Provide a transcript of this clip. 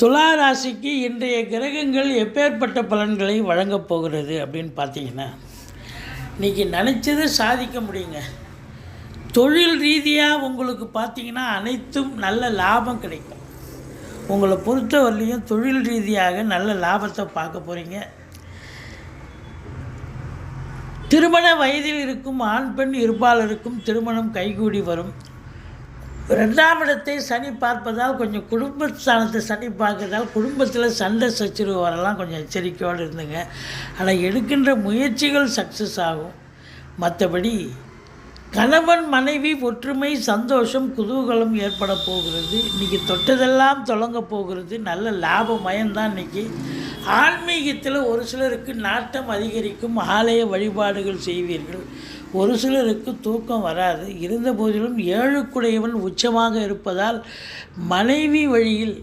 துலா ராசிக்கு இன்றைய கிரகங்கள் எப்பேற்பட்ட பலன்களை வழங்கப் போகிறது அப்படின்னு பார்த்தீங்கன்னா, இன்றைக்கி நினச்சதை சாதிக்க முடியுங்க. தொழில் ரீதியாக உங்களுக்கு பார்த்தீங்கன்னா அனைத்தும் நல்ல லாபம் கிடைக்கும். உங்களை பொறுத்தவரையிலையும் தொழில் ரீதியாக நல்ல லாபத்தை பார்க்க போகிறீங்க. திருமண வயதில் இருக்கும் ஆண் பெண் இருபாலருக்கும் திருமணம் கைகூடி வரும். 2ஆம் இடத்தை சனி பார்ப்பதால் கொஞ்சம் குடும்பஸ்தானத்தை சனி பார்க்கறதால் குடும்பத்தில் சண்டை சச்சரவு வரலாம், கொஞ்சம் எச்சரிக்கையோடு இருந்துங்க. ஆனால் எடுக்கின்ற முயற்சிகள் சக்ஸஸ் ஆகும். மற்றபடி கணவன் மனைவி ஒற்றுமை, சந்தோஷம், குதூகலம் ஏற்பட போகிறது. இன்றைக்கி தொட்டதெல்லாம் தொடங்க போகிறது. நல்ல லாபமயம்தான். இன்றைக்கி ஆன்மீகத்தில் ஒரு சிலருக்கு நாட்டம் அதிகரிக்கும். ஆலய வழிபாடுகள் செய்வீர்கள். ஒரு சிலருக்கு தூக்கம் வராது. இருந்த போதிலும் 7 குடையவன் உச்சமாக இருப்பதால் மனைவி வழியில்